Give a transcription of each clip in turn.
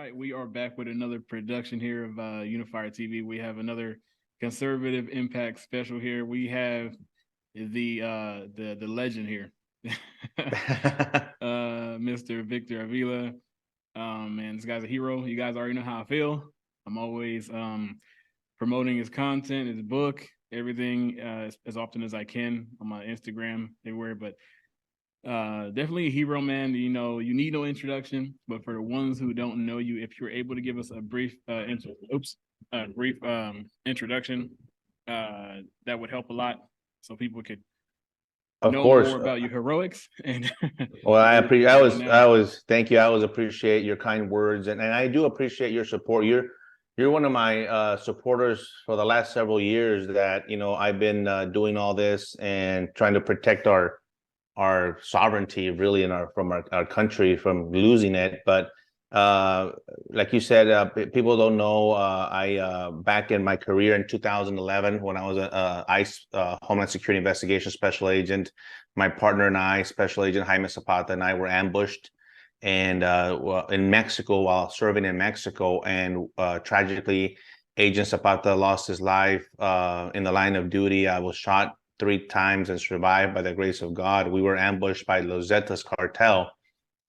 right, we are back with another production here of Unifier TV. We have another conservative impact special here. We have the legend here, Mr. Victor Avila. Man, this guy's a hero. You guys already know how I feel. I'm always promoting his content, his book, everything as often as I can on my Instagram, everywhere. But definitely a hero, man. You know, you need no introduction, but for the ones who don't know you, if you're able to give us a brief introduction, that would help a lot, so people could Of know course. more about your heroics and Well, I everything appreciate. that's going I on. was. Thank you. I always appreciate your kind words, and I do appreciate your support. You're one of my supporters for the last several years. That I've been doing all this and trying to protect our sovereignty, really, in our country from losing it. But like you said, people don't know. I back in my career in 2011, when I was a ICE Homeland Security Investigation Special Agent, my partner and I, Special Agent Jaime Zapata, and I were ambushed and in Mexico while serving in Mexico, and tragically, Agent Zapata lost his life in the line of duty. I was shot 3 times and survived by the grace of God. We were ambushed by Los Zetas cartel.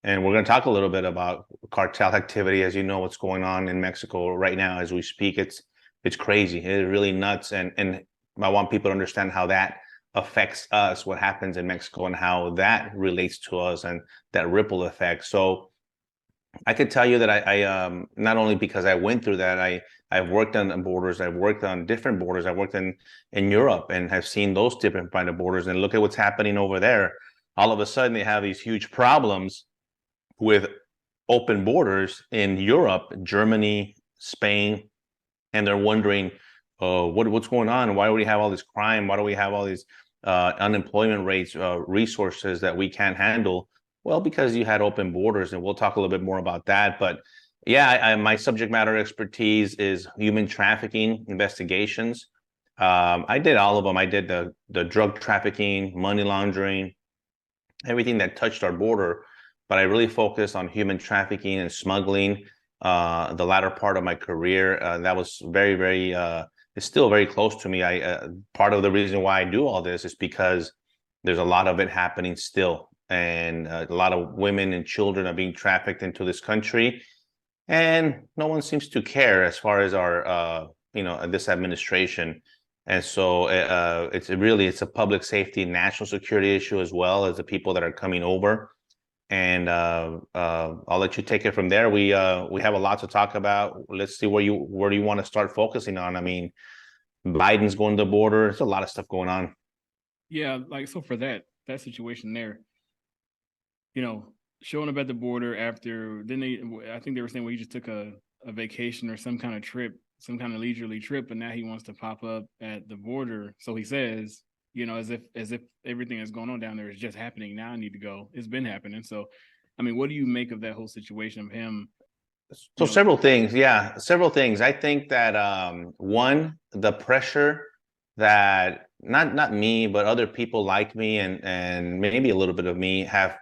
And we're going to talk a little bit about cartel activity. As you know, what's going on in Mexico right now as we speak. It's crazy. It's really nuts. And I want people to understand how that affects us, what happens in Mexico, and how that relates to us, and that ripple effect. So I could tell you that I not only because I went through that, I've worked on borders, I've worked on different borders, I've worked in Europe and have seen those different kind of borders, and look at what's happening over there. All of a sudden they have these huge problems with open borders in Europe, Germany, Spain, and they're wondering what's going on? Why do we have all this crime? Why do we have all these unemployment rates, resources that we can't handle? Well, because you had open borders, and we'll talk a little bit more about that. But yeah, my subject matter expertise is human trafficking investigations. I did all of them. I did the drug trafficking, money laundering, everything that touched our border. But I really focused on human trafficking and smuggling. The latter part of my career, that was very, very. It's still very close to me. Part of the reason why I do all this is because there's a lot of it happening still. And a lot of women and children are being trafficked into this country, and no one seems to care as far as our this administration. And so it's a public safety, national security issue, as well as the people that are coming over. And I'll let you take it from there. We have a lot to talk about. Let's see where do you want to start focusing on? I mean, Biden's going to the border. There's a lot of stuff going on. Yeah, like, so for that situation there, showing up at the border after, I think they were saying, well, he just took a vacation or some kind of trip, some kind of leisurely trip, and now he wants to pop up at the border. So he says, as if everything that's going on down there is just happening now. I need to go. It's been happening. So, I mean, what do you make of that whole situation of him? So several things. Yeah, several things. I think that one, the pressure that not me, but other people like me and maybe a little bit of me have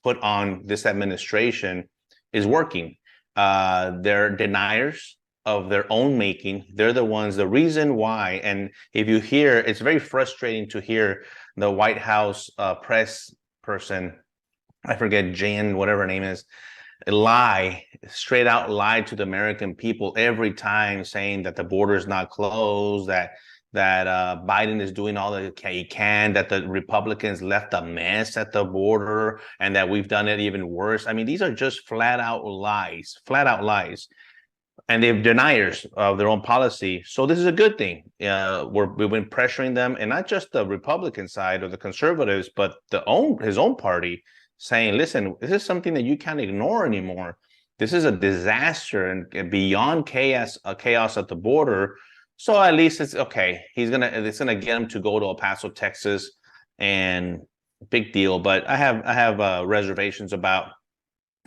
put on this administration is working. They're deniers of their own making. They're the reason why. And if you hear, it's very frustrating to hear the White House press person, I forget, Jan, whatever her name is, straight out lie to the American people every time, saying that the border is not closed, that Biden is doing all that he can, that the Republicans left a mess at the border, and that we've done it even worse. I mean, these are just flat out lies. And they're deniers of their own policy. So this is a good thing. We've been pressuring them, and not just the Republican side or the conservatives, but his own party, saying, listen, this is something that you can't ignore anymore. This is a disaster and beyond chaos at the border. So at least it's okay. It's gonna get him to go to El Paso, Texas, and big deal. But I have reservations about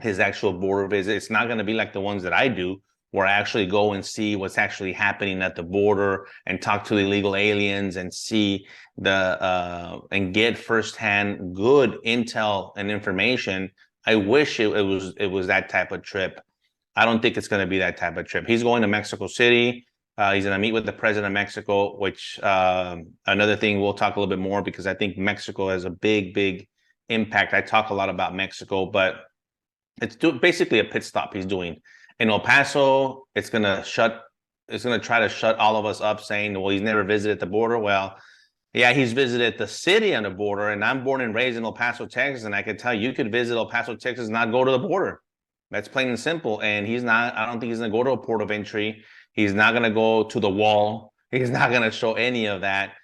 his actual border visit. It's not going to be like the ones that I do, where I actually go and see what's actually happening at the border and talk to illegal aliens and see and get firsthand good intel and information. I wish it was that type of trip. I don't think it's going to be that type of trip. He's going to Mexico City. He's going to meet with the president of Mexico, which another thing we'll talk a little bit more, because I think Mexico has a big impact. I talk a lot about Mexico, but it's basically a pit stop he's doing in El Paso. It's going to try to shut all of us up, saying, well, he's never visited the border. Well, yeah, he's visited the city on the border, and I'm born and raised in El Paso, Texas, and I can tell you could visit El Paso, Texas, and not go to the border. That's plain and simple. And I don't think he's going to go to a port of entry. He's not going to go to the wall. He's not going to show any of that.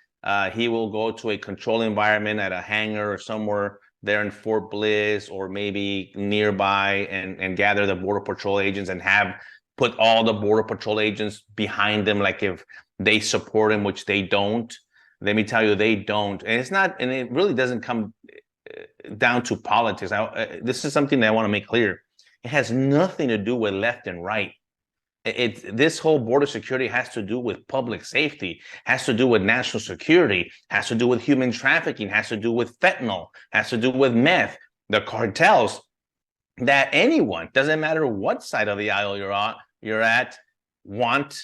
He will go to a controlled environment at a hangar or somewhere there in Fort Bliss or maybe nearby, and gather the Border Patrol agents and have put all the Border Patrol agents behind them, like if they support him, which they don't. Let me tell you, they don't. And it's not, and it really doesn't come down to politics. This is something that I want to make clear. It has nothing to do with left and right. This whole border security has to do with public safety, has to do with national security, has to do with human trafficking, has to do with fentanyl, has to do with meth, the cartels, that anyone, doesn't matter what side of the aisle you're at, want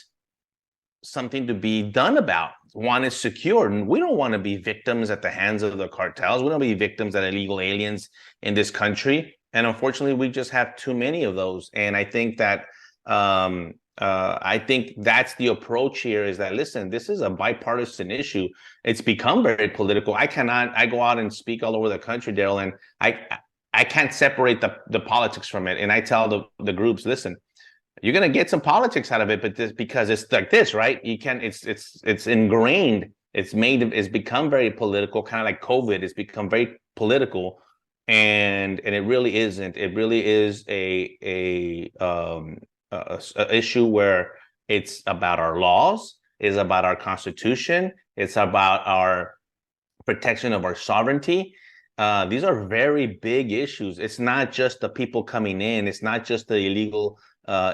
something to be done about, want it secured. And we don't want to be victims at the hands of the cartels. We don't be victims at illegal aliens in this country. And unfortunately, we just have too many of those. And I think that I think that's the approach here, is that, listen, this is a bipartisan issue. It's become very political. I go out and speak all over the country, Daryl, and I can't separate the politics from it. And I tell the groups, listen, you're going to get some politics out of it, but because it's like this, right? You can, it's ingrained. It's become very political, kind of like COVID. It's become very political, and it really isn't. It really is a issue where it's about our laws, it's about our Constitution, it's about our protection of our sovereignty. These are very big issues. It's not just the people coming in. It's not just the illegal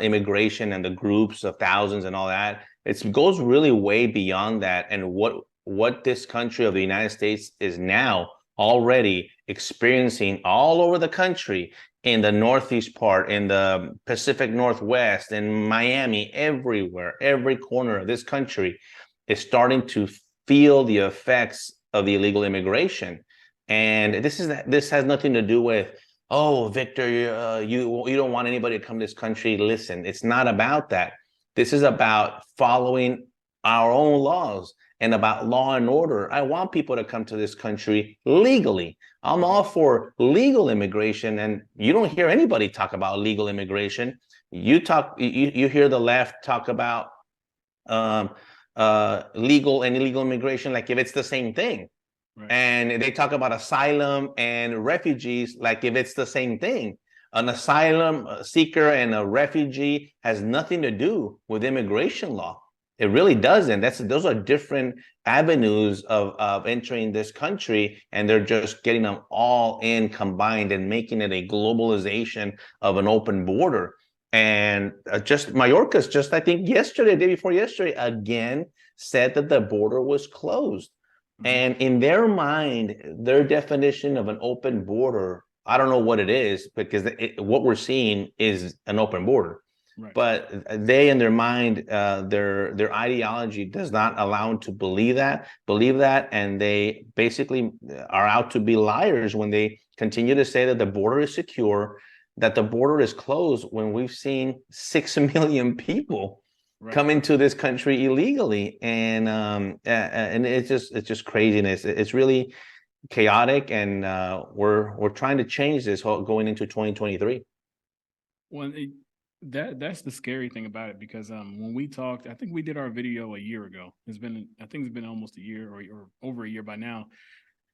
immigration and the groups of thousands and all that. It goes really way beyond that. And what this country of the United States is now already experiencing all over the country, in the Northeast part, in the Pacific Northwest, in Miami, everywhere, every corner of this country is starting to feel the effects of the illegal immigration. And this has nothing to do with, oh, Victor, you don't want anybody to come to this country. Listen, it's not about that. This is about following our own laws and about law and order. I want people to come to this country legally. I'm all for legal immigration, and you don't hear anybody talk about legal immigration. You hear the left talk about legal and illegal immigration like if it's the same thing. Right. And they talk about asylum and refugees like if it's the same thing. An asylum seeker and a refugee has nothing to do with immigration law. It really doesn't. Those are different avenues of entering this country, and they're just getting them all in combined and making it a globalization of an open border. And just Mayorkas, just I think yesterday, day before yesterday, again said that the border was closed. And in their mind, their definition of an open border, I don't know what it is, because what we're seeing is an open border. Right. But they, in their mind, their ideology does not allow them to believe that, and they basically are out to be liars when they continue to say that the border is secure, that the border is closed, when we've seen 6 million people come into this country illegally, and it's just craziness. It's really chaotic, and we're trying to change this going into 2023. Well, that's the scary thing about it, because when we talked, I think we did our video a year ago. I think it's been almost a year or over a year by now.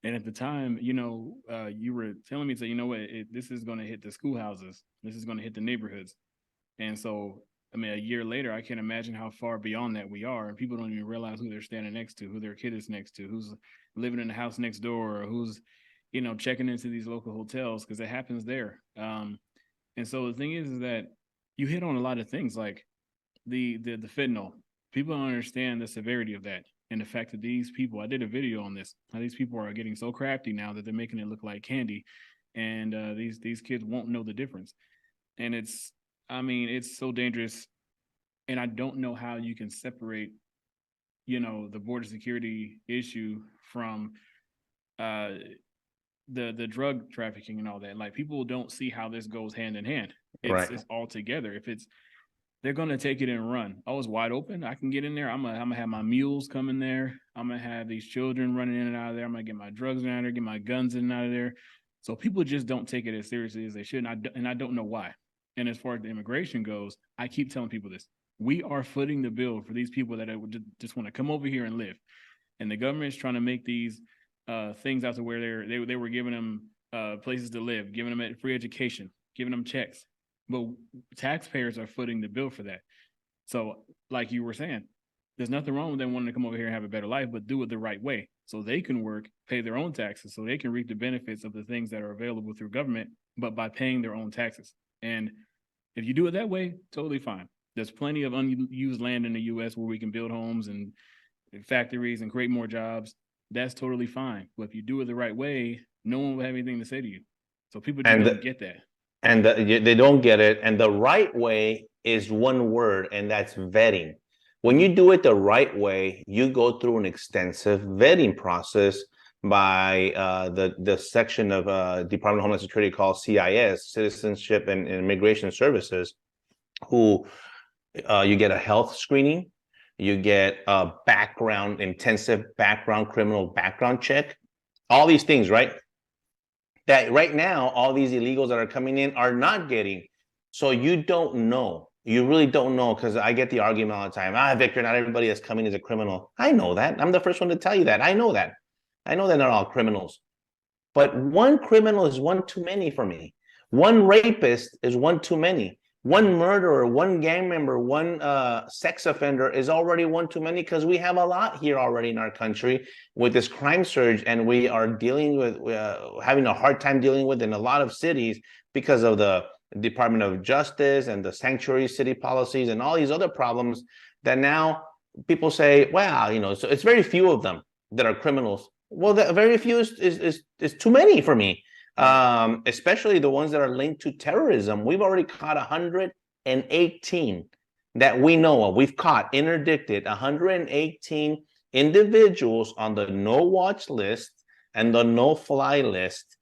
And at the time, you were telling me, this is going to hit the schoolhouses. This is going to hit the neighborhoods. And so, I mean, a year later, I can't imagine how far beyond that we are. And people don't even realize who they're standing next to, who their kid is next to, who's living in the house next door, or who's, checking into these local hotels, because it happens there. And so the thing is that you hit on a lot of things, like the fentanyl. People don't understand the severity of that, and the fact that these people, I did a video on this, how these people are getting so crafty now that they're making it look like candy, and these kids won't know the difference. And it's I mean, it's so dangerous, and I don't know how you can separate, the border security issue from uh the drug trafficking and all that. Like, people don't see how this goes hand in hand. It's Right. it's all together. If it's they're gonna take it and run. Oh, it's wide open. I can get in there. I'm gonna have my mules come in there. I'm gonna have these children running in and out of there. I'm gonna get my drugs in out of there, get my guns in and out of there. So people just don't take it as seriously as they should, and I don't know why. And as far as the immigration goes, I keep telling people this: we are footing the bill for these people that just want to come over here and live, and the government is trying to make these things out to where they were giving them places to live, giving them free education, giving them checks, but taxpayers are footing the bill for that. So, like you were saying, there's nothing wrong with them wanting to come over here and have a better life, but do it the right way so they can work, pay their own taxes, so they can reap the benefits of the things that are available through government, but by paying their own taxes. And if you do it that way, totally fine. There's plenty of unused land in the U.S. where we can build homes and factories and create more jobs. That's totally fine. But if you do it the right way, no one will have anything to say to you. So people just don't get that. And they don't get it. And the right way is one word, and that's vetting. When you do it the right way, you go through an extensive vetting process by the section of Department of Homeland Security called CIS, Citizenship and Immigration Services, who you get a health screening, you get a intensive background criminal background check, all these things, right? That right now, all these illegals that are coming in are not getting. So you don't know. You really don't know, because I get the argument all the time. Victor, not everybody that's coming is a criminal. I know that. I'm the first one to tell you that. I know that. I know they're not all criminals. But one criminal is one too many for me. One rapist is one too many. One murderer, one gang member, one sex offender is already one too many, because we have a lot here already in our country with this crime surge, and we are dealing with having a hard time dealing with in a lot of cities because of the Department of Justice and the sanctuary city policies and all these other problems that now people say, well, so it's very few of them that are criminals. Well, the very few is too many for me. Especially the ones that are linked to terrorism. We've already caught 118 that we know of. We've caught, interdicted 118 individuals on the no watch list and the no fly list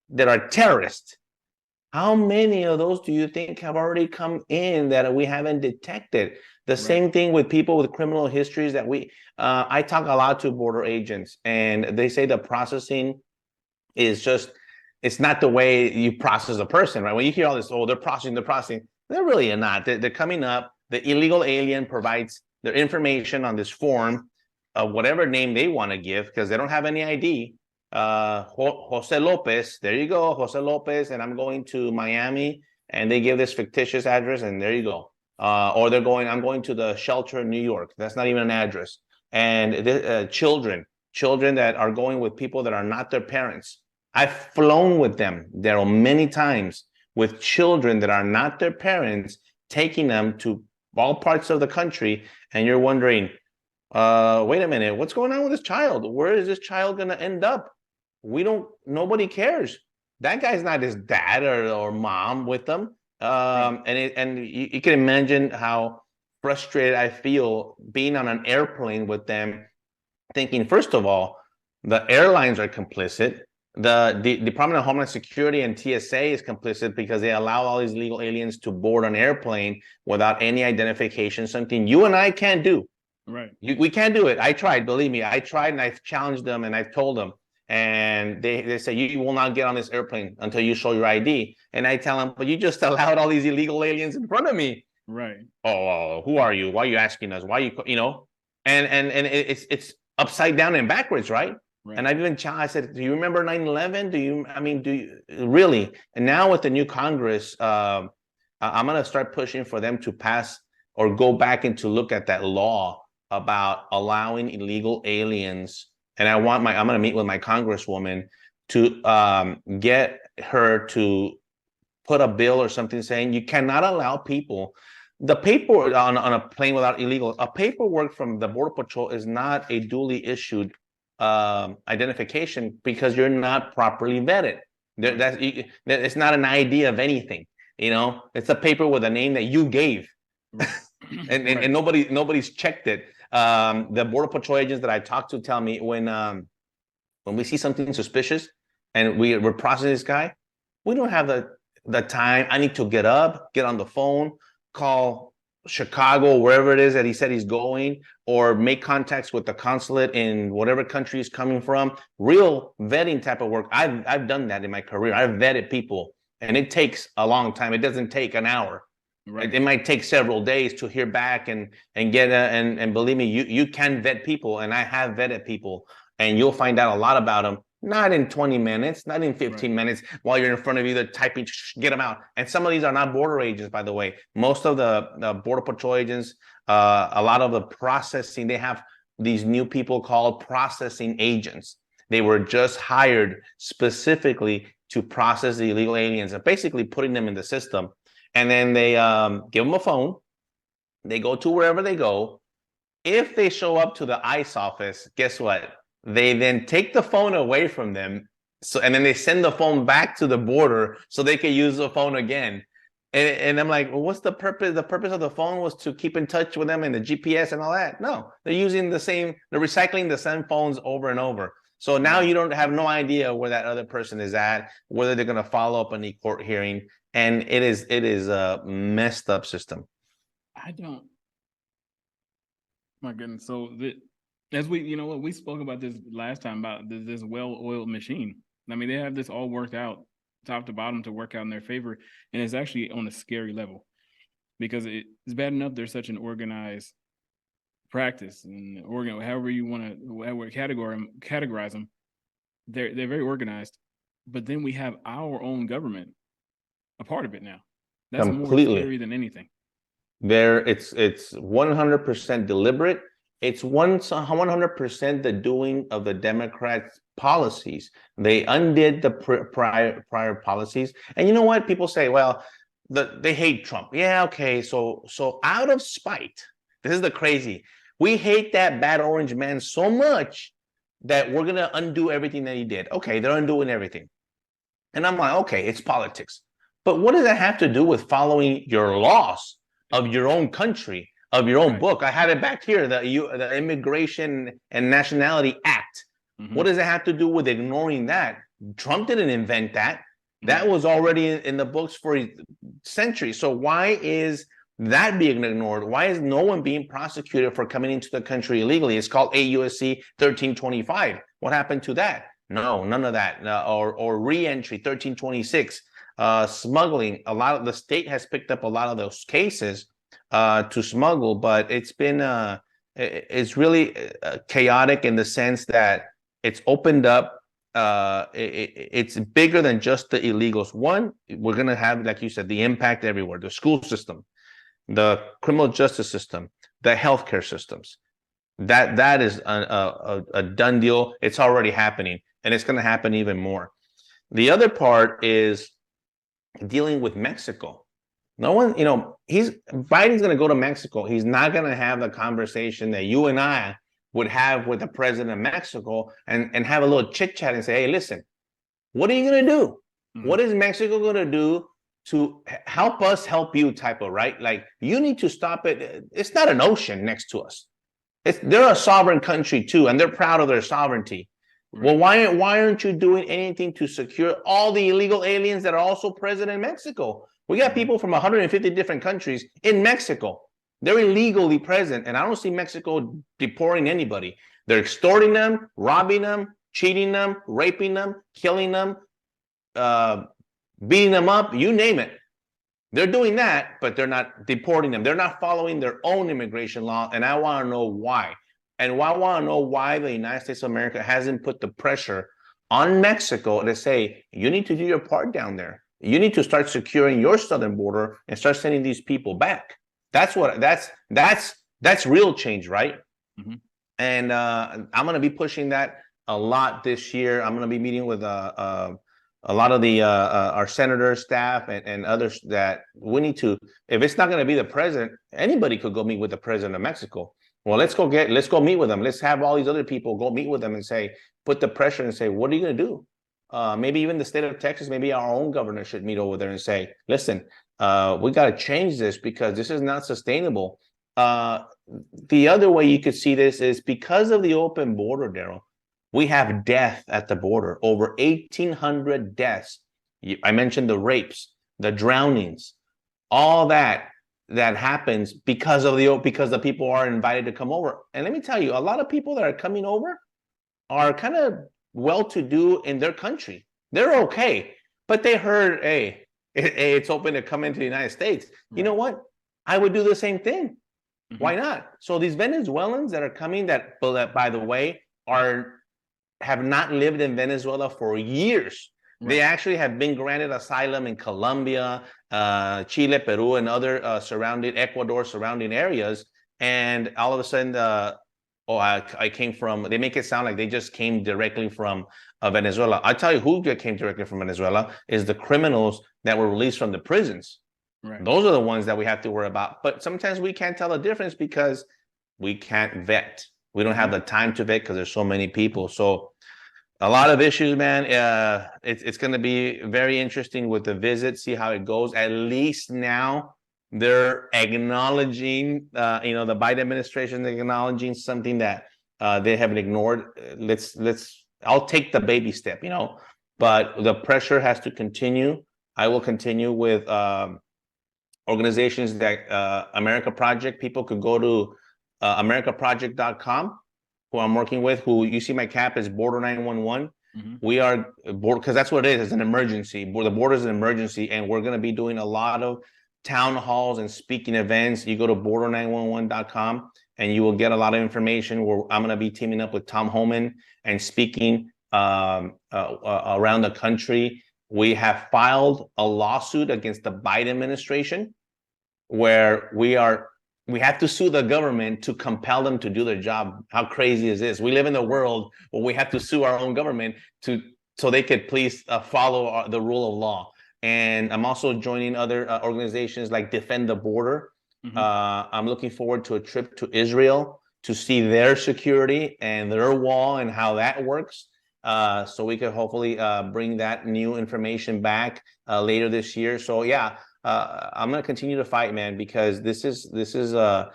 that are terrorists. How many of those do you think have already come in that we haven't detected? The same thing with people with criminal histories that I talk a lot to border agents, and they say the processing is just, it's not the way you process a person, right? When you hear all this, they're processing, they're really not. They're coming up, the illegal alien provides their information on this form of whatever name they want to give, because they don't have any ID. Jose Lopez, there you go, Jose Lopez, and I'm going to Miami, and they give this fictitious address, and there you go. Or I'm going to the shelter in New York. That's not even an address. And children that are going with people that are not their parents. I've flown with them there many times with children that are not their parents, taking them to all parts of the country, and you're wondering, wait a minute, what's going on with this child? Where is this child going to end up? Nobody cares. That guy's not his dad or mom with them. And you can imagine how frustrated I feel being on an airplane with them, thinking, first of all, the airlines are complicit. The Department of Homeland Security and TSA is complicit because they allow all these illegal aliens to board an airplane without any identification, something you and I can't do. Right. We can't do it. I tried, believe me. I tried, and I've challenged them, and I've told them. And they say, you will not get on this airplane until you show your ID. And I tell them, but you just allowed all these illegal aliens in front of me. Right. Oh, who are you? Why are you asking us? Why you, and it's upside down and backwards, right? Right. And I've even challenged, I said, do you remember 9/11? Do you really? And now with the new Congress, I'm going to start pushing for them to pass or go back and to look at that law about allowing illegal aliens. And I'm going to meet with my congresswoman to get her to put a bill or something saying you cannot allow people, the paperwork on a plane without paperwork from the Border Patrol is not a duly issued identification, because you're not properly vetted. It's not an ID of anything. You know, it's a paper with a name that you gave, and nobody's checked it. The Border Patrol agents that I talked to tell me when we see something suspicious and we're processing this guy, we don't have the time. I need to get up, get on the phone, call Chicago, wherever it is that he said he's going, or make contacts with the consulate in whatever country he's coming from. Real vetting type of work. I've done that in my career. I've vetted people, and it takes a long time. It doesn't take an hour. Right. It might take several days to hear back and get and believe me, you can vet people, and I have vetted people, and you'll find out a lot about them. Not in 20 minutes, not in 15 minutes while you're in front of you, they're typing, get them out. And some of these are not border agents, by the way. Most of the Border Patrol agents, a lot of the processing, they have these new people called processing agents. They were just hired specifically to process the illegal aliens and basically putting them in the system. And then they give them a phone. They go to wherever they go. If they show up to the ICE office, guess what? They then take the phone away from them. And then they send the phone back to the border so they can use the phone again. And I'm like, well, what's the purpose? The purpose of the phone was to keep in touch with them and the GPS and all that. No, they're using they're recycling the same phones over and over. So now you don't have no idea where that other person is at, whether they're going to follow up on a court hearing. And it is a messed up system. My goodness. So as we spoke about this last time about this well-oiled machine. I mean, they have this all worked out, top to bottom, to work out in their favor, and it's actually on a scary level because it's bad enough there's such an organized practice and however you want to categorize them. They're very organized, but then we have our own government a part of it now. That's completely more scary than anything. It's 100% deliberate. It's 100% the doing of the Democrats' policies. They undid the prior policies. And you know what? People say, well, they hate Trump. Yeah, okay. So out of spite, this is the crazy. We hate that bad orange man so much that we're going to undo everything that he did. Okay, they're undoing everything. And I'm like, okay, it's politics. But what does that have to do with following your laws of your own country? Of your own book. I had it back here, the Immigration and Nationality Act. Mm-hmm. What does it have to do with ignoring that? Trump didn't invent that. That was already in the books for centuries. So why is that being ignored? Why is no one being prosecuted for coming into the country illegally? It's called 8 U.S.C. 1325. What happened to that? No, none of that. Or re-entry 1326. Smuggling. A lot of the state has picked up a lot of those cases to smuggle, but it's been it's really chaotic in the sense that it's opened up. It's bigger than just the illegals. One, we're gonna have, like you said, the impact everywhere: the school system, the criminal justice system, the healthcare systems. That is a done deal. It's already happening, and it's gonna happen even more. The other part is dealing with Mexico. No one, Biden's going to go to Mexico. He's not going to have the conversation that you and I would have with the president of Mexico and have a little chit chat and say, hey, listen, what are you going to do? Mm-hmm. What is Mexico going to do to help us help you type of, right? Like, you need to stop it. It's not an ocean next to us. They're a sovereign country too, and they're proud of their sovereignty. Right. Well, why aren't you doing anything to secure all the illegal aliens that are also present in Mexico? We got people from 150 different countries in Mexico. They're illegally present, and I don't see Mexico deporting anybody. They're extorting them, robbing them, cheating them, raping them, killing them, beating them up, you name it. They're doing that, but they're not deporting them. They're not following their own immigration law, and I want to know why. And I want to know why the United States of America hasn't put the pressure on Mexico to say, you need to do your part down there. You need to start securing your southern border and start sending these people back. That's real change, right? Mm-hmm. And I'm going to be pushing that a lot this year. I'm going to be meeting with a lot of the our senators, staff, and others that we need to. If it's not going to be the president, anybody could go meet with the president of Mexico. Well, let's go meet with them. Let's have all these other people go meet with them and say, put the pressure and say, what are you going to do? Maybe even the state of Texas, maybe our own governor should meet over there and say, listen, We got to change this because this is not sustainable. The other way you could see this is because of the open border, Daryl, we have death at the border, over 1,800 deaths. I mentioned the rapes, the drownings, all that happens because the people are invited to come over. And let me tell you, a lot of people that are coming over are kind of well-to-do in their country. They're okay, but they heard, hey, it's open to come into the United States. You know what? I would do the same thing. Why not? So these Venezuelans that are coming, that by the way, have not lived in Venezuela for years. They actually have been granted asylum in Colombia, Chile, Peru, and other Ecuador surrounding areas. And all of a sudden, I came from, they make it sound like they just came directly from Venezuela. I tell you who came directly from Venezuela is the criminals that were released from the prisons. Those are the ones that we have to worry about. But sometimes we can't tell the difference because we can't vet. We don't have the time to vet because there's so many people. So a lot of issues, man. It's going to be very interesting with the visit, see how it goes. At least now they're acknowledging, the Biden administration acknowledging something that they haven't ignored. I'll take the baby step, but the pressure has to continue. I will continue with organizations that America Project. People could go to americaproject.com, who I'm working with, who you see my cap is Border 911. We are board because that's what it is. It's an emergency. The border is an emergency, and we're going to be doing a lot of town halls and speaking events. You go to border911.com and you will get a lot of information where I'm going to be teaming up with Tom Homan and speaking around the country. We have filed a lawsuit against the Biden administration where we have to sue the government to compel them to do their job. How crazy is this? We live in a world where we have to sue our own government so they could please follow the rule of law. And I'm also joining other organizations like Defend the Border. I'm looking forward to a trip to Israel to see their security and their wall and how that works. So we could hopefully bring that new information back later this year. So yeah, I'm going to continue to fight, man, because this is I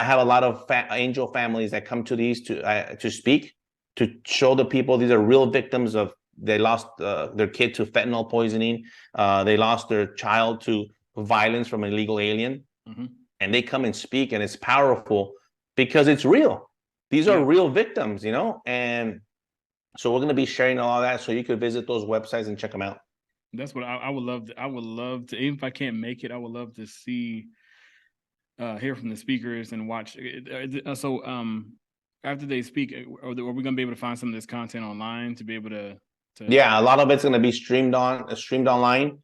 have a lot of angel families that come to these to speak, to show the people these are real victims of, they lost their kid to fentanyl poisoning. They lost their child to violence from an illegal alien. And they come and speak, and it's powerful because it's real. These are real victims, and so we're going to be sharing all that. So you could visit those websites and check them out. That's what I would love to. I would love to, even if I can't make it, I would love to see, hear from the speakers and watch. So after they speak, are we going to be able to find some of this content online to be able to? Yeah, a lot of it's going to be streamed online.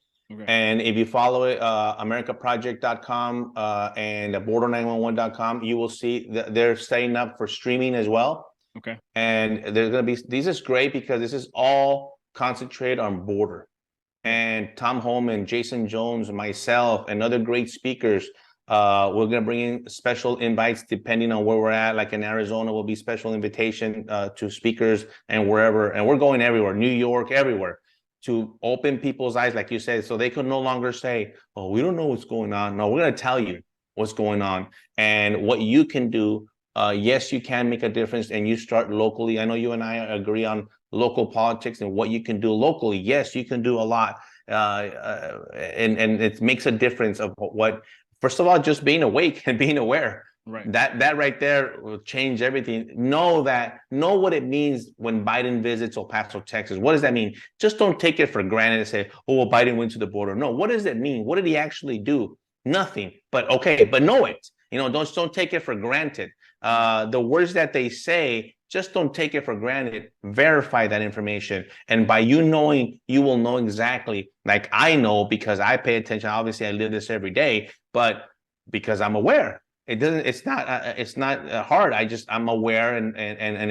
And if you follow it, americaproject.com and border911.com, you will see that they're setting up for streaming as well. And there's going to be, this is great because this is all concentrated on border. And Tom Homan, Jason Jones, myself, and other great speakers. We're going to bring in special invites depending on where we're at. Like in Arizona, will be special invitation to speakers and wherever. And we're going everywhere, New York, everywhere, to open people's eyes, like you said, so they could no longer say, oh, we don't know what's going on. No, we're going to tell you what's going on and what you can do. Yes, you can make a difference, and you start locally. I know you and I agree on local politics and what you can do locally. Yes, you can do a lot. And it makes a difference of what, first of all, just being awake and being aware. That right there will change everything. Know what it means when Biden visits El Paso, Texas. What does that mean? Just don't take it for granted and say, oh, well, Biden went to the border. No, what does it mean? What did he actually do? Nothing. But okay, but know it. Don't take it for granted. The words that they say, just don't take it for granted. Verify that information. And by you knowing, you will know exactly, like I know because I pay attention. Obviously, I live this every day, but because I'm aware. It's not hard. I'm aware and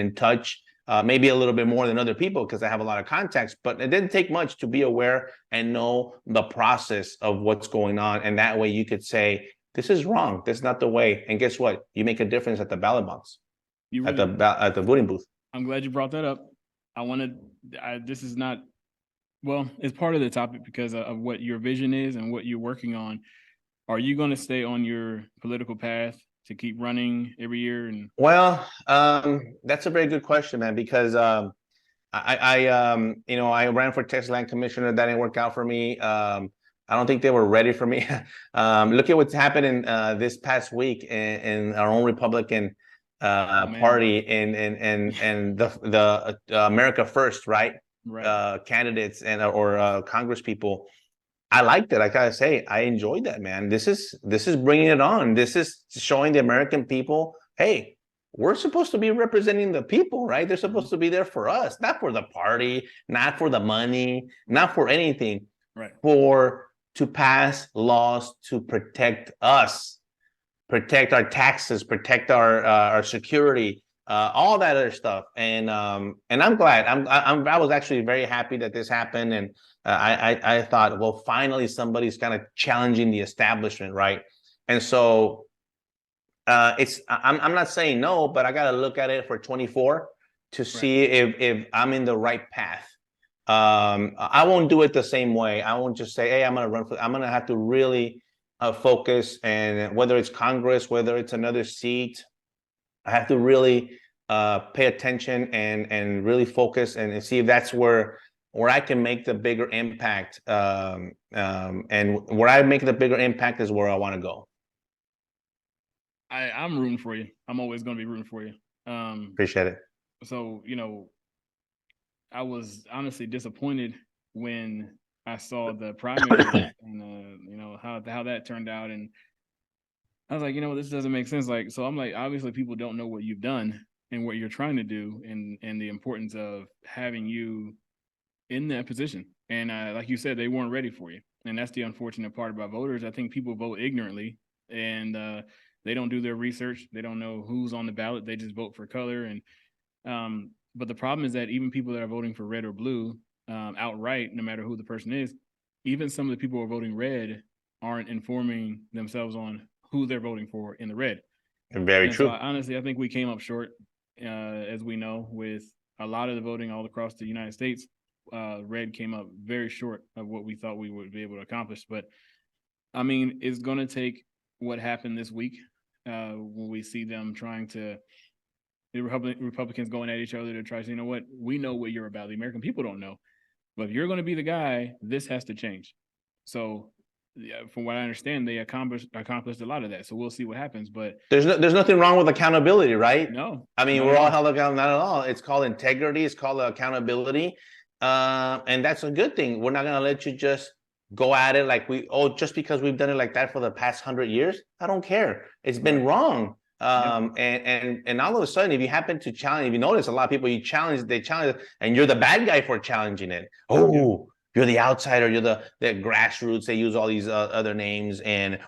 in touch, maybe a little bit more than other people because I have a lot of contacts, but it didn't take much to be aware and know the process of what's going on. And that way you could say, this is wrong. This is not the way. And guess what? You make a difference at the ballot box, at the voting booth. I'm glad you brought that up. This is not Well, it's part of the topic because of what your vision is and what you're working on. Are you going to stay on your political path to keep running every year? And Well, that's a very good question, man, because I ran for Texas Land Commissioner. That didn't work out for me. I don't think they were ready for me. Look at what's happened in this past week in our own Republican oh man, party and the America First, right? right, Candidates and or Congress people. I liked it. I gotta say, I enjoyed that, man. This is bringing it on. This is showing the American people, hey, we're supposed to be representing the people, right? They're supposed to be there for us, not for the party, not for the money, not for anything, right. for to pass laws to protect us, protect our taxes, protect our security, all that other stuff. And I'm glad. I was actually very happy that this happened, and I thought, well, finally somebody's kind of challenging the establishment, right? And so I'm not saying no, but I got to look at it for 24 to Right. see if I'm in the right path. I won't do it the same way. I won't just say, hey, I'm gonna run for. I'm gonna have to really focus, and whether it's Congress, whether it's another seat, I have to really pay attention and really focus and see if that's where I can make the bigger impact. And where I make the bigger impact is where I want to go. I'm rooting for you. I'm always going to be rooting for you. Appreciate it. So I was honestly disappointed when I saw the primary and how that turned out, and I was like, this doesn't make sense. Like, so I'm like, obviously people don't know what you've done and what you're trying to do, and the importance of having you in that position. And like you said, they weren't ready for you, and that's the unfortunate part about voters. I think people vote ignorantly, and they don't do their research. They don't know who's on the ballot. They just vote for color, and but the problem is that even people that are voting for red or blue outright, no matter who the person is, even some of the people who are voting red aren't informing themselves on who they're voting for in the red. Very And so, true. honestly, I think we came up short, as we know, with a lot of the voting all across the United States. Red came up very short of what we thought we would be able to accomplish. But I mean, it's going to take what happened this week when we see them trying to the Republicans going at each other to try to say, you know what, we know what you're about. The American people don't know. But if you're going to be the guy, this has to change. So, yeah, from what I understand, they accomplished a lot of that. So we'll see what happens. But There's nothing wrong with accountability, right? no, I mean, not we're at all all. held accountable. Not at all. It's called integrity. It's called accountability, and that's a good thing. We're not gonna let you just go at it like just because we've done it like that for the past 100 years. I don't care. It's been Right. wrong. Yep. And all of a sudden, if you happen to challenge, if you notice a lot of people they challenge, and you're the bad guy for challenging it. Yep. Oh, you're the outsider. You're the grassroots. They use all these other names,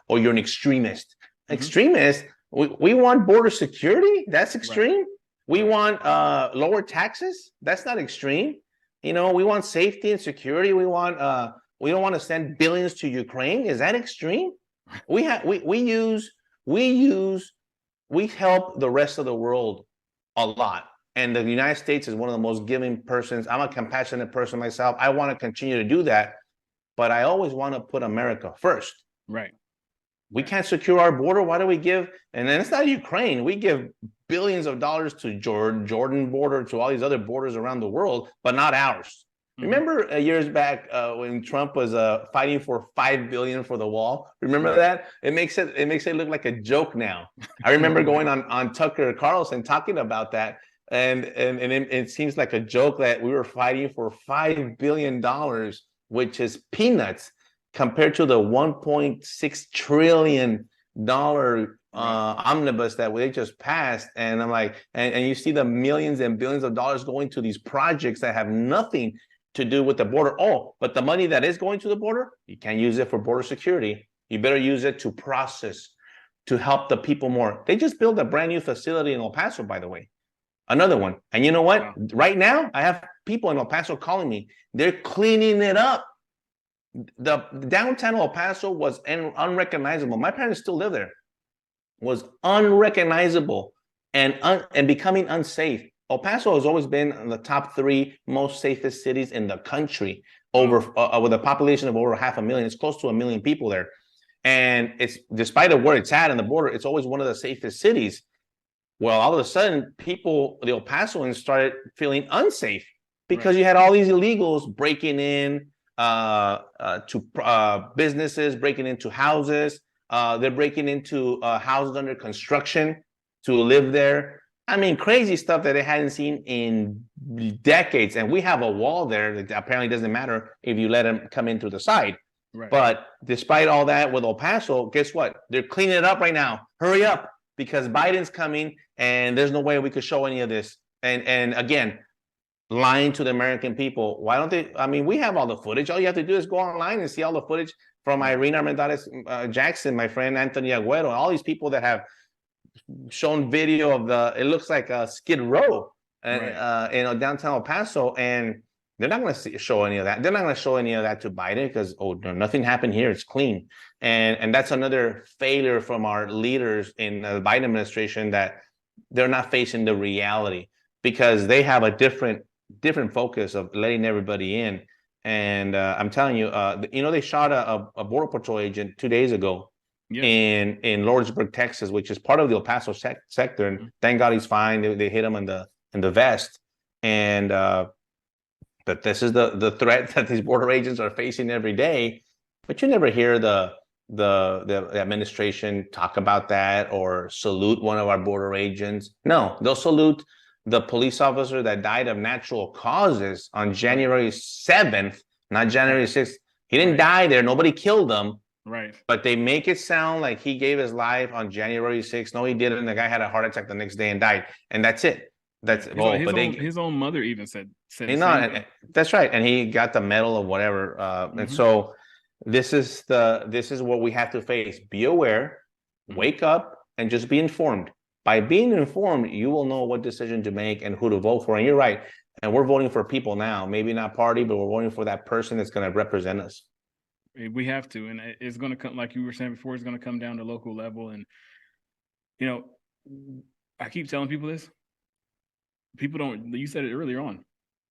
or you're an extremist. Extremist. We want border security. That's Right. extreme. We Right. want lower taxes. That's not extreme. We want safety and security. We don't want to send billions to Ukraine. Is that extreme? We have we help the rest of the world a lot. And the United States is one of the most giving persons. I'm a compassionate person myself. I want to continue to do that, but I always want to put America first. Right. We can't secure our border. Why do we give? And then it's not Ukraine. We give billions of dollars to Jordan border, to all these other borders around the world, but not ours. Remember years back when Trump was fighting for $5 billion for the wall? Remember that? It makes it look like a joke now. I remember going on Tucker Carlson talking about that, and it seems like a joke that we were fighting for $5 billion, which is peanuts compared to the $1.6 trillion omnibus that they just passed. And I'm like, and you see the millions and billions of dollars going to these projects that have nothing to do with the border. Oh, but the money that is going to the border, you can't use it for border security. You better use it to process, to help the people more. They just built a brand new facility in El Paso, by the way. Another one. And you know what? Wow. Right now, I have people in El Paso calling me. They're cleaning it up. The downtown El Paso was unrecognizable. My parents still live there. Was unrecognizable and becoming unsafe. El Paso has always been in the top 3 most safest cities in the country. over with a population of over 500,000. It's close to 1 million people there. And it's despite of where it's at on the border, it's always one of the safest cities. Well, all of a sudden, people, the El Pasoans started feeling unsafe because you had all these illegals breaking in to businesses, breaking into houses. They're breaking into houses under construction to live there. I mean, crazy stuff that they hadn't seen in decades. And we have a wall there that apparently doesn't matter if you let them come in through the side. Right. But despite all that with El Paso, guess what? They're cleaning it up right now. Hurry up, because Biden's coming and there's no way we could show any of this. And again, lying to the American people. Why don't they? I mean, we have all the footage. All you have to do is go online and see all the footage from Irene Armendariz Jackson, my friend Anthony Agüero, all these people that have shown video of it looks like a Skid Row in downtown El Paso, and they're not going to show any of that. They're not going to show any of that to Biden because, oh, no, nothing happened here. It's clean. And that's another failure from our leaders in the Biden administration, that they're not facing the reality because they have a different focus of letting everybody in. And I'm telling you, they shot a Border Patrol agent 2 days ago in Lordsburg, Texas, which is part of the El Paso sector. And thank God he's fine. They hit him in the vest. And but this is the threat that these border agents are facing every day. But you never hear the administration talk about that or salute one of our border agents. No, they'll salute the police officer that died of natural causes on January 7th, not January 6th. He didn't die there. Nobody killed him. Right. But they make it sound like he gave his life on January 6th. No, he didn't. The guy had a heart attack the next day and died. And that's it. That's his own mother even said that's right. And he got the medal of whatever. And so this is what we have to face. Be aware, wake up, and just be informed. By being informed, you will know what decision to make and who to vote for. And you're right. And we're voting for people now, maybe not party, but we're voting for that person that's going to represent us. We have to. And it's going to come, like you were saying before, it's going to come down to local level. And, I keep telling people this. People don't, you said it earlier on.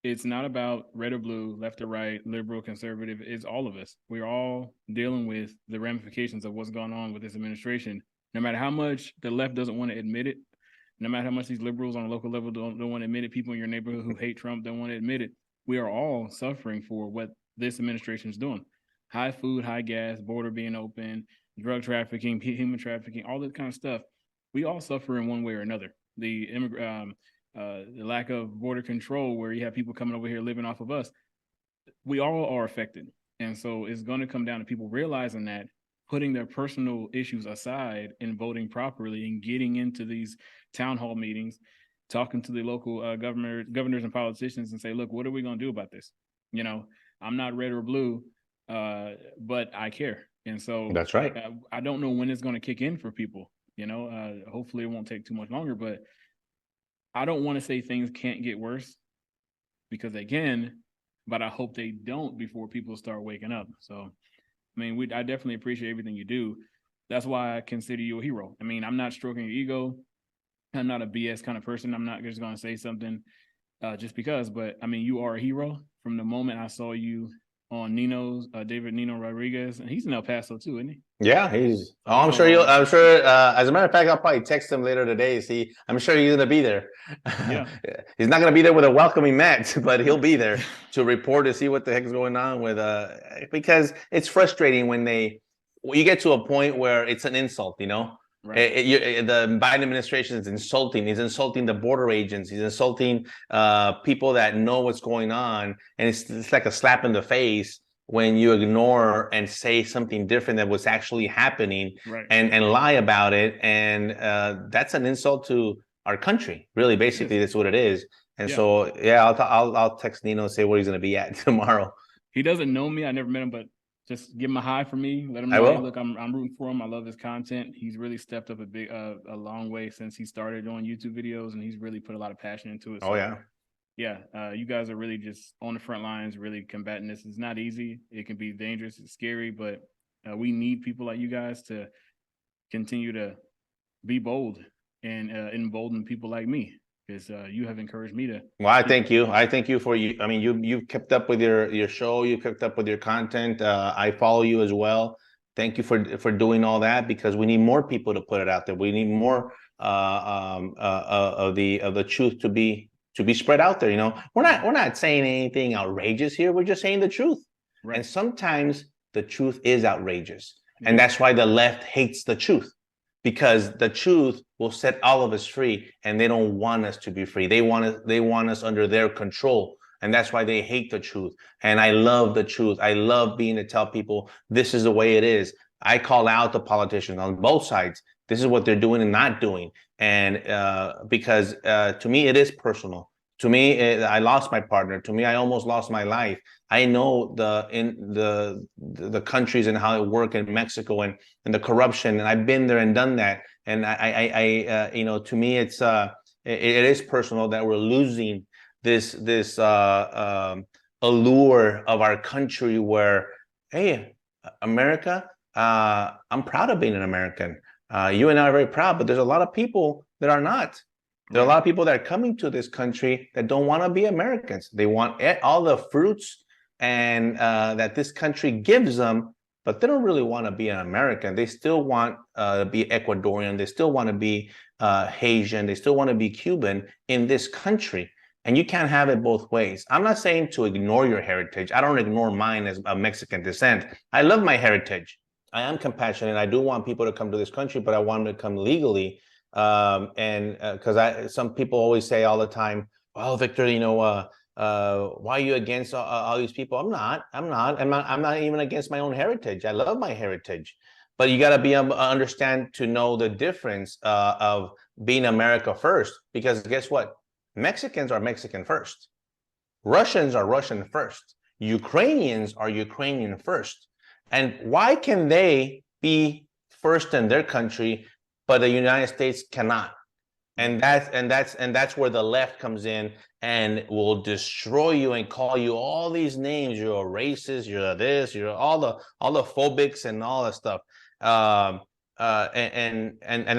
It's not about red or blue, left or right, liberal, conservative. It's all of us. We're all dealing with the ramifications of what's going on with this administration. No matter how much the left doesn't want to admit it, no matter how much these liberals on a local level don't want to admit it, people in your neighborhood who hate Trump don't want to admit it, we are all suffering for what this administration is doing. High food, high gas, border being open, drug trafficking, human trafficking, all that kind of stuff. We all suffer in one way or another. The lack of border control, where you have people coming over here living off of us, we all are affected. And so it's going to come down to people realizing that, putting their personal issues aside and voting properly and getting into these town hall meetings, talking to the local governors and politicians and say, look, what are we going to do about this? I'm not red or blue, but I care. And so that's right. I don't know when it's going to kick in for people. Hopefully it won't take too much longer, but I don't want to say things can't get worse, because they can, but I hope they don't before people start waking up. So, I mean, I definitely appreciate everything you do. That's why I consider you a hero. I mean, I'm not stroking your ego. I'm not a BS kind of person. I'm not just going to say something just because, but I mean, you are a hero from the moment I saw you on David Nino Rodriguez, and he's in El Paso too, isn't he? Yeah, I'm sure. As a matter of fact, I'll probably text him later today. I'm sure he's gonna be there. Yeah, he's not gonna be there with a welcoming mat, but he'll be there to report to see what the heck is going on with. Because it's frustrating when you get to a point where it's an insult. Right. The Biden administration is insulting. He's insulting the border agents. He's insulting people that know what's going on, and it's like a slap in the face when you ignore and say something different than what's actually happening, right, and lie about it. And that's an insult to our country. Really, basically, that's what it is. And so, I'll text Nino and say where he's going to be at tomorrow. He doesn't know me. I never met him, but just give him a hi for me. Let him know, hey, look, I'm rooting for him. I love his content. He's really stepped up a long way since he started doing YouTube videos, and he's really put a lot of passion into it. So, you guys are really just on the front lines, really combating this. It's not easy. It can be dangerous. It's scary, but we need people like you guys to continue to be bold and embolden people like me. because you have encouraged me to. Well, I thank you. I thank you for you. I mean, you've kept up with your show. You kept up with your content. I follow you as well. Thank you for doing all that, because we need more people to put it out there. We need more of the truth to be spread out there. You know, we're not saying anything outrageous here. We're just saying the truth. Right. And sometimes the truth is outrageous, and that's why the left hates the truth, because the truth will set all of us free, and they don't want us to be free. They want us under their control, and that's why they hate the truth. And I love the truth. I love being to tell people this is the way it is. I call out the politicians on both sides. This is what they're doing and not doing. And because to me, it is personal. To me, I lost my partner. To me, I almost lost my life. I know the countries and how it work in Mexico, and the corruption, and I've been there and done that. And I you know, to me, it is personal that we're losing this allure of our country, where, hey, America, I'm proud of being an American. You and I are very proud, but there's a lot of people that are not. There are a lot of people that are coming to this country that don't want to be Americans. They want all the fruits and that this country gives them, but they don't really want to be an American. They still want to be Ecuadorian. They still want to be Haitian. They still want to be Cuban in this country. And you can't have it both ways. I'm not saying to ignore your heritage. I don't ignore mine as a Mexican descent. I love my heritage. I am compassionate. I do want people to come to this country, but I want them to come legally. And because some people always say all the time, well, Victor, you know, why are you against all these people? I'm not even against my own heritage. I love my heritage, but you got to be understand to know the difference of being America first, because guess what? Mexicans are Mexican first. Russians are Russian first. Ukrainians are Ukrainian first. And why can they be first in their country, but the United States cannot? And that's where the left comes in and will destroy you and call you all these names. You're a racist. You're this. You're all the phobics and all that stuff. And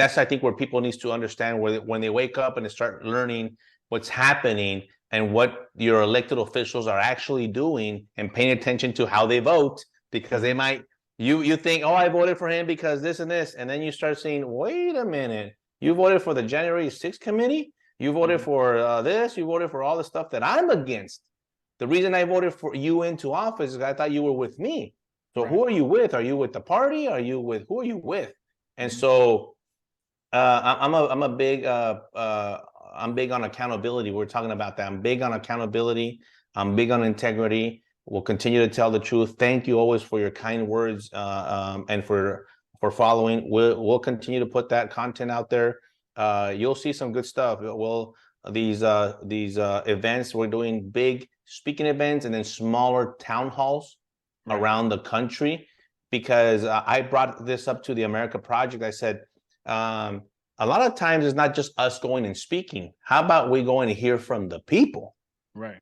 that's, I think, where people need to understand, when they wake up and they start learning what's happening and what your elected officials are actually doing, and paying attention to how they vote, because they might, you think, oh, I voted for him because this and this, and then you start saying, wait a minute, you voted for the January 6th committee, you voted for this, you voted for all the stuff that I'm against. The reason I voted for you into office is I thought you were with me. So who are you with? Are you with the party? Who are you with? And so I'm big on accountability. We're talking about that. I'm big on accountability. I'm big on integrity. We'll continue to tell the truth. Thank you always for your kind words and for following. We'll continue to put that content out there. You'll see some good stuff. These events, we're doing big speaking events and then smaller town halls around the country, because I brought this up to the America Project. I said, a lot of times it's not just us going and speaking. How about we go and hear from the people? Right.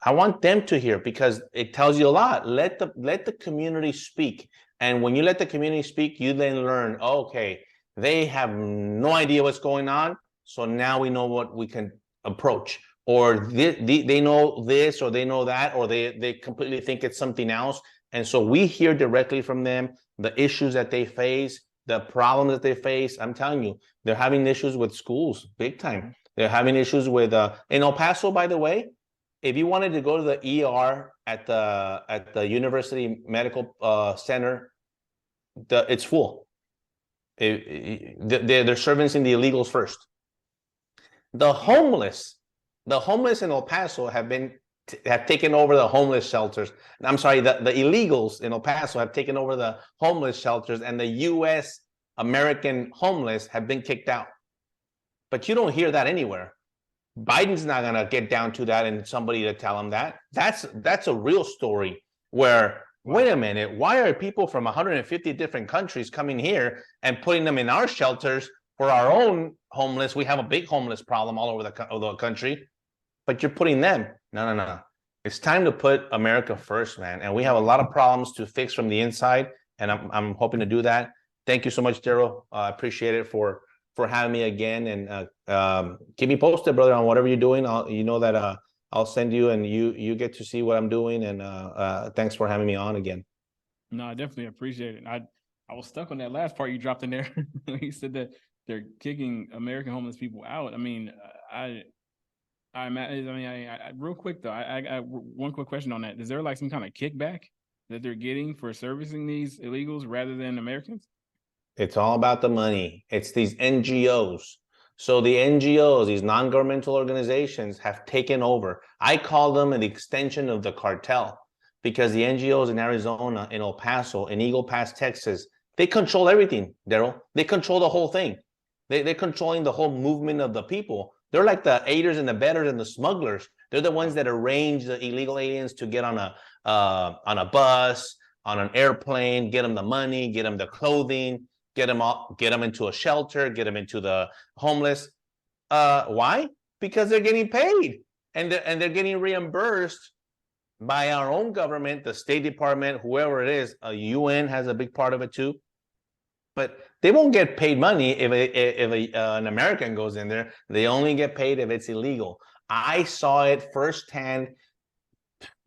I want them to hear, because it tells you a lot. Let the community speak. And when you let the community speak, you then learn, okay, they have no idea what's going on. So now we know what we can approach. Or they know this, or they know that, or they completely think it's something else. And so we hear directly from them the issues that they face, the problems that they face. I'm telling you, they're having issues with schools, big time. They're having issues with in El Paso, by the way. If you wanted to go to the ER at the University Medical Center, it's full. They're servicing the illegals first. The homeless in El Paso have taken over the homeless shelters. I'm sorry, the illegals in El Paso have taken over the homeless shelters, and the U.S. American homeless have been kicked out. But you don't hear that anywhere. Biden's not going to get down to that and somebody to tell him that. That's a real story where, wait a minute, why are people from 150 different countries coming here and putting them in our shelters for our own homeless? We have a big homeless problem all over the country, but you're putting them. No. It's time to put America first, man. And we have a lot of problems to fix from the inside, and I'm hoping to do that. Thank you so much, Daryl. I appreciate it for for having me again, and keep me posted, brother, on whatever you're doing. You know that I'll send you, and you get to see what I'm doing. And thanks for having me on again. No, I definitely appreciate it. I was stuck on that last part you dropped in there. You said that they're kicking American homeless people out. I mean, real quick though, I one quick question on that. Is there like some kind of kickback that they're getting for servicing these illegals rather than Americans? It's all about the money. It's these NGOs. So the NGOs, these non-governmental organizations, have taken over. I call them an extension of the cartel, because the NGOs in Arizona, in El Paso, in Eagle Pass, Texas, they control everything, Daryl. They control the whole thing. They're controlling the whole movement of the people. They're like the aiders and the betters and the smugglers. They're the ones that arrange the illegal aliens to get on a bus, on an airplane, get them the money, get them the clothing, get them into a shelter, get them into the homeless. Why? Because they're getting paid, and they're getting reimbursed by our own government, the State Department, whoever it is. UN has a big part of it too. But they won't get paid money if an American goes in there. They only get paid if it's illegal. I saw it firsthand.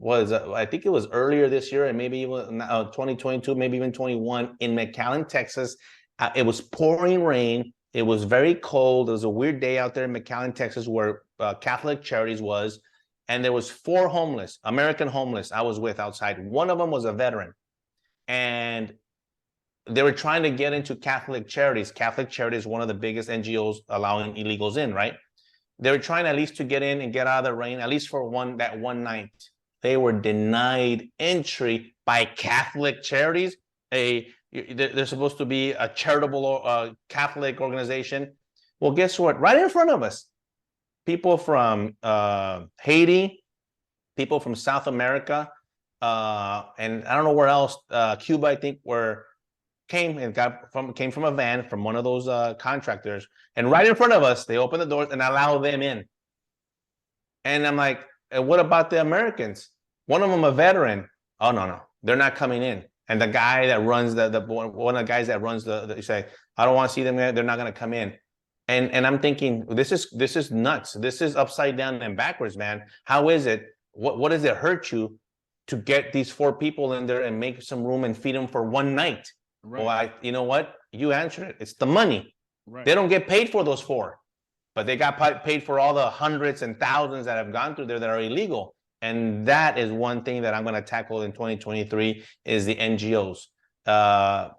I think it was earlier this year, and maybe even 2022, maybe even 21, in McAllen, Texas. It was pouring rain. It was very cold. It was a weird day out there in McAllen, Texas, where Catholic Charities was, and there was 4 homeless, American homeless, I was with outside. One of them was a veteran, and they were trying to get into Catholic Charities. Catholic Charities is one of the biggest NGOs allowing illegals in, right? They were trying at least to get in and get out of the rain, at least for that one night. They were denied entry by Catholic Charities. They're supposed to be a charitable Catholic organization. Well, guess what? Right in front of us, people from Haiti, people from South America, and I don't know where else, Cuba, I think, came from a van from one of those contractors, and right in front of us, they opened the doors and allowed them in. And I'm like, what about the Americans? One of them a veteran. Oh, no, they're not coming in. And the guy that runs one of the guys that runs he say, I don't want to see them there. They're not going to come in. And I'm thinking, this is nuts. This is upside down and backwards, man. How is it? What does it hurt you to get these 4 people in there and make some room and feed them for one night? Right. Well, you know what? You answered it. It's the money. Right. They don't get paid for those 4, but they got paid for all the hundreds and thousands that have gone through there that are illegal. And that is one thing that I'm going to tackle in 2023 is the NGOs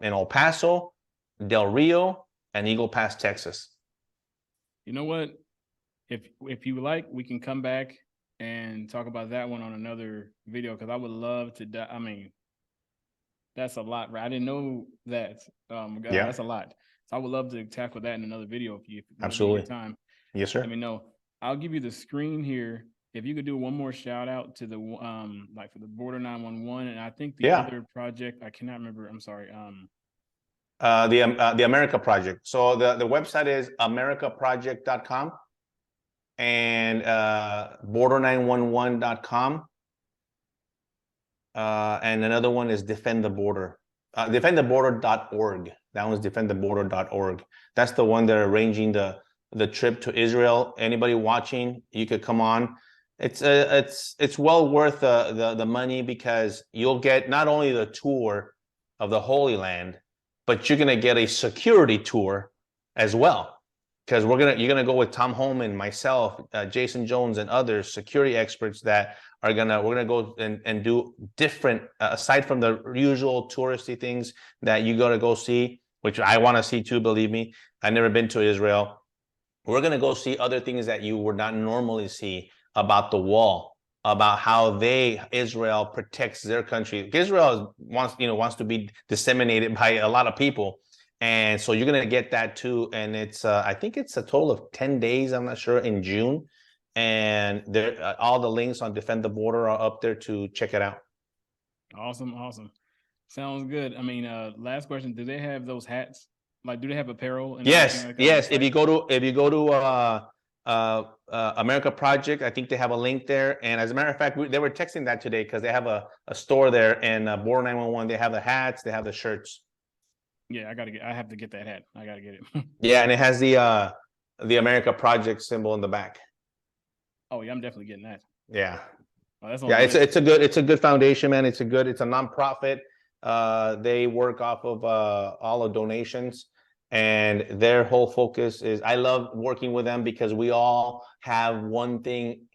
in El Paso, Del Rio, and Eagle Pass, Texas. You know what? If you like, we can come back and talk about that one on another video, because I would love to. I mean, that's a lot, right? I didn't know that. Yeah, that's a lot. So I would love to tackle that in another video if you absolutely time. Yes, sir. Let me know. I'll give you the screen here. If you could do one more shout out to the like for the Border 911, and I think the other project, I cannot remember. I'm sorry. The America Project. So the website is americaproject.com and border911.com. And another one is Defend the Border. Defendtheborder.org. That one's defendtheborder.org. That's the one that are arranging the trip to Israel. Anybody watching, you could come on. It's well worth the money, because you'll get not only the tour of the Holy Land, but you're gonna get a security tour as well, because you're gonna go with Tom Holman, myself, Jason Jones, and other security experts that we're gonna go and do different, aside from the usual touristy things that you gotta go see, which I want to see too. Believe me, I've never been to Israel. We're gonna go see other things that you would not normally see about the wall, about how Israel protects their country. Israel wants to be disseminated by a lot of people, and so you're gonna get that too. And it's I think it's a total of 10 days. I'm not sure, in June, and there all the links on Defend the Border are up there to check it out. Awesome. Sounds good. I mean, last question: do they have those hats? Like, do they have apparel? Yes. If you go to America Project, I think they have a link there. And as a matter of fact, they were texting that today, because they have a store there, and Border 911. They have the hats, they have the shirts. Yeah, I have to get that hat. I gotta get it. Yeah, and it has the America Project symbol in the back. Oh yeah, I'm definitely getting that. Yeah. Oh, that's on Yeah, the list. it's a good foundation, man. It's a nonprofit. They work off of all the donations, and their whole focus is, I love working with them because we all have one thing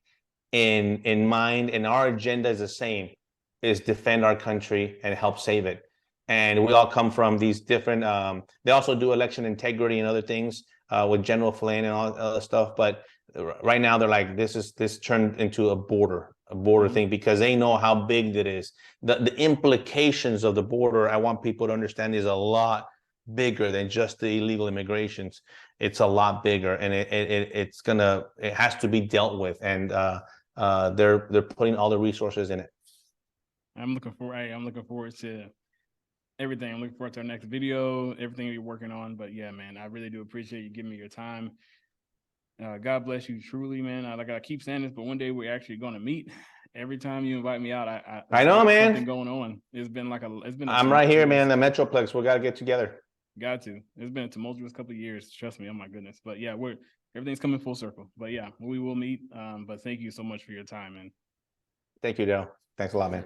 in mind, and our agenda is the same, is defend our country and help save it. And we all come from these different they also do election integrity and other things with General Flynn and all other stuff. But right now they're like, this turned into a border thing, because they know how big that is. The implications of the border, I want people to understand, is a lot bigger than just the illegal immigrations. It's a lot bigger, and it has to be dealt with. And they're putting all the resources in it. I'm looking forward to everything. I'm looking forward to our next video, everything you're working on. But yeah, man, I really do appreciate you giving me your time. God bless you truly, man. I gotta keep saying this, but one day we're actually gonna meet. Every time you invite me out, I know, man. something going on. It's been a I'm right here, man. tumultuous. The Metroplex. We gotta get together. Got to. It's been a tumultuous couple of years. Trust me. Oh my goodness. But yeah, everything's coming full circle. But yeah, we will meet. But thank you so much for your time, man. Thank you, Dale. Thanks a lot, man.